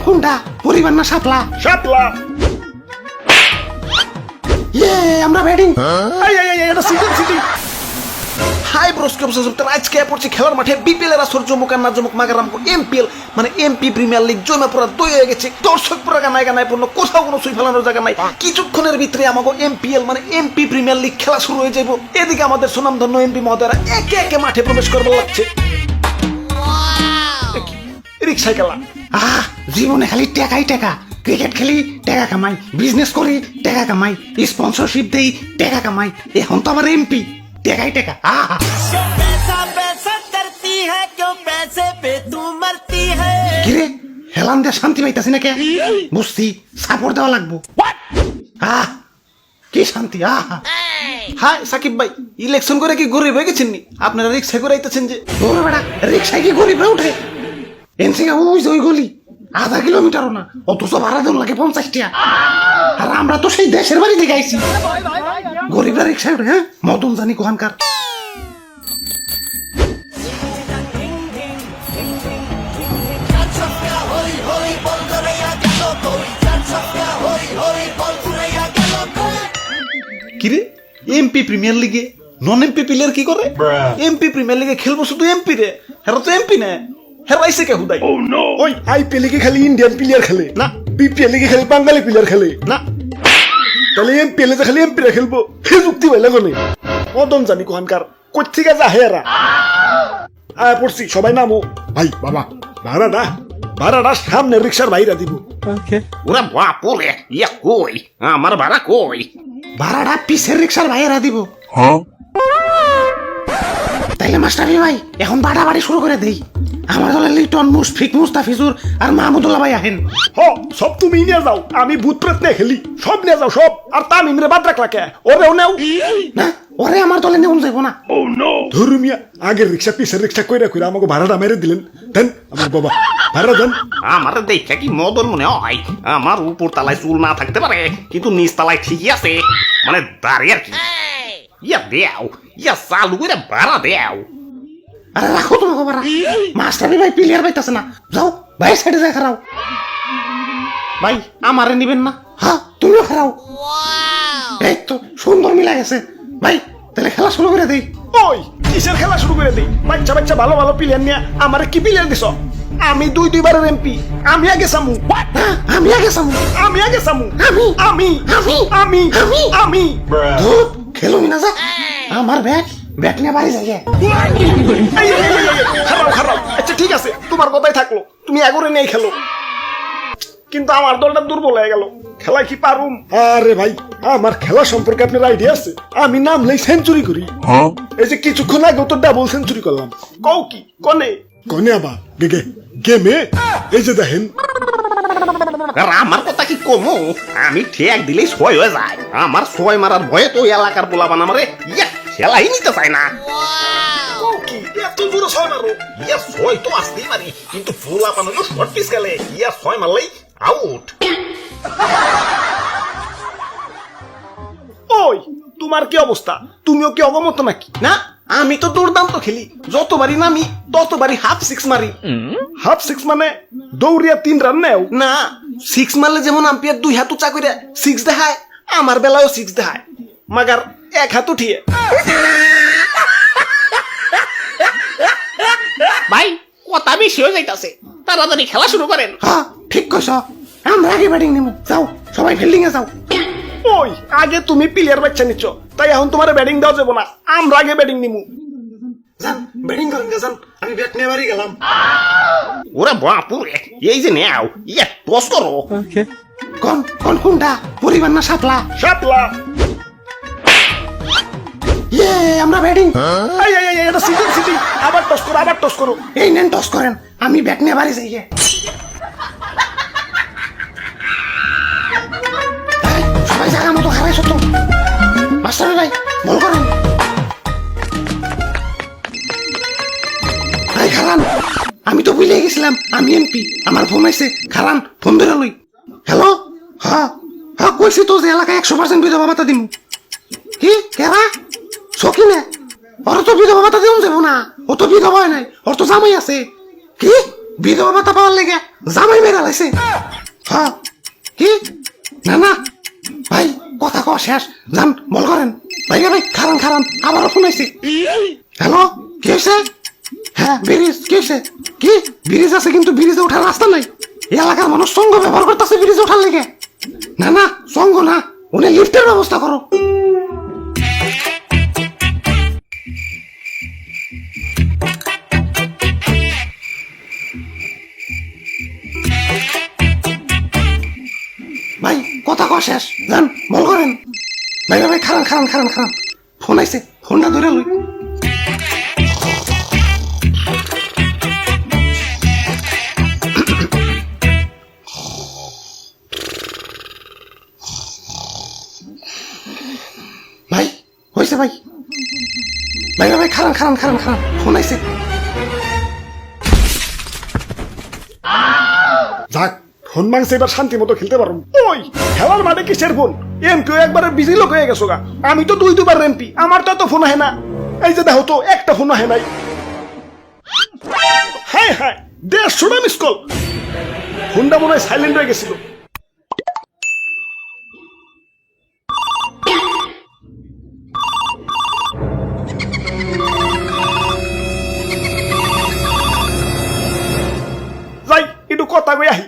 কোনটা পরিবার না শাপলা? শাপলা। আমরা ব্যাটিং। এটা সিটি। হাই ব্রোস্কোপ সবটা আজকে পড়ছি খেলার মাঠে বিপিএল এর আসর জমুক আর না জমুক মাগারাম এমপিএল মানে এমপি প্রিমিয়ার লিগ জমে পুরো দই হয়ে গেছে। দর্শক পুরো গানায় পূর্ণ, কোথাও কোনো সুই ফেলানোর জায়গা নাই। কিছুক্ষণের ভিতরে আমাকে এমপিএল মানে এমপি প্রিমিয়ার লিগ খেলা শুরু হয়ে যাবো। এদিকে আমাদের সুনামধন্য এমপি মহোদয়রা একে একে মাঠে প্রবেশ করবে লাগছে। রিক্সায় খেলা জীবনে খালি টাকাই টাকা। ক্রিকেট খেলি টাকা কামাই, বিজনেস করি টাকা কামাই, স্পন্সরশিপ দেই টাকা কামাই। এখন তো আমার এমপি, টাকাই টাকা। কিরে হেলান দিয়ে শান্তি পাইতাছি না কে? বুঝছি সাপোর্ট দেওয়া লাগবো। কি শান্তি। হ্যাঁ সাকিব ভাই, ইলেকশন করে কি গরিব হয়ে গেছেন নি? আপনারা রিক্সা করে আইতেছেন যে। ওরে বেটা, রিক্সায় কি গরিব হয়ে উঠে? এনসিকা ওই গলি 1/2 কিলোমিটারও না, অথচ ভাড়া দেওয়া লাগে 50 টাকা। আর আমরা তো সেই দেশের বাড়ি থেকে আইছি। গরিবরা রিক্সায় উঠে? হ্যাঁ, মদন জানি কোহানকার। কিরে এমপি প্রিমিয়ার লিগে নন এমপি প্লেয়ার কি করে? এমপি প্রিমিয়ার লিগে খেলবো শুধু এমপি রে, হেরা তো এমপি না। হেরাইছে কে হুদাই? ওই আইপিএল লিগে খালি ইন্ডিয়ান প্লেয়ার খেলে না, বিপিএল লিগে খালি বাঙালি প্লেয়ার খেলে না। তাহলে এমপিএল এ খালি এমপিরা খেলবো, হে যুক্তি ভাই লাগনে। মদন জানি কোহানকার কোথেকে যা হেরা। আয় পড়ছি সবাই নামো। ভাই বাবা ভাড়াটা সামনে রিক্সার ভাইরা দিব। ওরা বাপরে ইয়া কই আমার ভাড়া কই? ভাড়াটা পিসের রিক্সার ভাইয়েরা দিব। তাইলে মাস্টারি ভাই এখন বাড়াবাড়ি শুরু করে দেই। আমার দলের লিটন, মুশফিক, মুস্তাফিজুর আর মাহমুদুল্লাহ ভাই আহেন। সব তুমি নিয়ে যাও, আমি ভূত প্রেত নিয়ে খেলি। সব নিয়ে যাও সব। আর তামিমরে বাদ রাখলা কে? ওরেও নেও না, ওরে আমার দলে নেউন যাইব না। ধরুমিয়া আগের রিক্সা পিসের রিক্সা কইরা আমাকে ভাড়াটা মেরে দিলেন। দেন আমার বাবা ভাড়া দেন। আমার দেখা কি মদন মনে হয়? আমার উপর তালায় চুল না থাকতে পারে, কিন্তু নিচ তালায় ঠিকই আছে, মানে দাঁড়িয়ে আর কি। ইয়া দেও, ইয়া চালু করে ভাড়া দেও। আরে রাখো তোমাকে ভাড়া। মাস্টারি ভাই প্লেয়ার পাইতাছে না, যাও ভাই সাইডে যাই খারাও। ভাই আমারে নিবেন না? হ্যাঁ তুমিও খারাও। এই তো সুন্দর মিলা গেছে। ভাই তাহলে খেলা শুরু করে দেই। ওই কিসের খেলা শুরু করে দিই? বাচ্চা ভালো ভালো প্লেয়ার নিয়ে আমারে কি প্লেয়ার দিছ? আমি দুইবারের এমপি, আমি আগে সামু। আমি আগে সামু। আমি আগে সামু। আমি আমি আমি আমি আমি আমি ধুপ খেলুমি না যা। আমার ব্যাট নিয়ে বাড়ি যাই। খারাপ। আচ্ছা ঠিক আছে, তোমার কথাই থাকলো, তুমি এগোরে নিয়ে খেলো। কিন্তু আমার দলটা দুর্বল হয়ে গেল, খেলায় কি পারুম? আরে ভাই আমার খেলা সম্পর্কে আপনার আইডিয়া আছে? আমি নামলেই সেঞ্চুরি করি। এই যে কিছুক্ষণ আগে তো ডাবল সেঞ্চুরি করলাম। কও কি কনে? কনে আবার গেমে এই যে দেখেন। আর আমার কথা কি কমু? আমি ঠেক দিলেই 6 হয়ে যায়। আমার 6 মারার ভয়ে তো এলাকার পোলাপান আমারে ইয়া খেলাই নিতে চায় না। কও কি এত জোরে ছয় মারো? ইয়া 6 তো আসতেই পারি, কিন্তু পোলাপান হলো শর্ট পিস খেলে, ইয়া 6 মারলেই আউট। ওই তোমার কি অবস্থা? তুমিও কি অগমত নাকি? না, আমি তো দুর্দান্ত খেলি, যতবারই নামি ততবারই হাফ সিক্স মারি। হাফ সিক্স মানে দৌড়িয়া 3 রান নেও? না, সিক্স মারলে যেমন আম্পায়ার 2 হাত উঁচা করে 6 দেখায়, আমার বেলায়ও 6 দেখায়, মাগার 1 হাত উঠিয়ে। ভাই কথা বেশি হয়ে যাইতাছে, তাড়াতাড়ি খেলা শুরু করেন। হ্যাঁ ঠিক কইছ, আমরা আগে ব্যাটিং নিব। যাও সবাই ফিল্ডিং এ যাও। ওই আগে তুমি প্লেয়ার বাচ্চা নিচ্ছ, তাই এখন তোমার ব্যাটিং দেওয়া যাবো না, আমরা আগে ব্যাটিং নিমু। যান ব্যাটিং করেন যান, আমি ব্যাট নিয়ে বাড়ি গেলাম। ওরা বাপুরে এই যে নেও, ইয়া টস করো। কোনটা পরিবার না শাপলা? শাপলা। আমরা ব্যাটিং। এটা সিটি। আবার টস করো। এই নেন টস করেন, আমি ব্যাট নিয়ে বাড়ি যাই। সবাই জায়গা মতো হারাই সত্য। মাস্টার ভাই বল করেন। ভাই খারান, আমি তো ভুলে গেছিলাম আমি এমপি। আমার ফোন আইছে, খারান ফোন ধরে লই। হ্যালো, হ্যাঁ কইছি তো যে এলাকায় 100% বিধবা ভাতা দিমু। কি কেরা সকিনে? ওর তো বিধবা ভাতা দিউন যাবো না, ও তো বিধবা হয় নাই, ওর তো জামাই আছে। কি বিধবা ভাতা পাওয়ার লেগে জামাই মেরা আইছে হ্যাঁ কি না না ভাই কথা কওয়া শেষ যান বল করেন ভাই ভাই খারান খারান আবারও ফোন আইছে হ্যালো কি হয়েছে হ্যাঁ ব্রিজ কি হয়েছে কি ব্রিজ আছে কিন্তু ব্রিজে ওঠার রাস্তা নাই এই এলাকার মানুষ সঙ্গ ব্যবহার করতেছে ব্রিজে ওঠার লেগে না না সঙ্গ না উনি লিফটের ব্যবস্থা করো ভাই কথা কওয়া শেষ যান বল করেন ভাই ভাই খারান খারান খারান খারান ফোন আইছে ফোনটা ধরে লই ভাই হয়েছে ভাই ভাই ভাই খারান খারান খারান খারান ফোন আইছে যাক ফোন মাংসে এবার শান্তি মতো খেলতে পারবো ওই খেলার মাঠে কিসের ফোন এমপিও একবারে বিজি লোক হয়ে গেছো গা আমি তো দুবার এমপি আমার তো এত ফোন হয় না এই যে দেখো তো একটা ফোন হয় নাই হ্যাঁ হ্যাঁ 150টা মিস কল ফোনটা মনে হয় সাইলেন্ট হয়ে গেছিল যাই একটু কথা কই আহি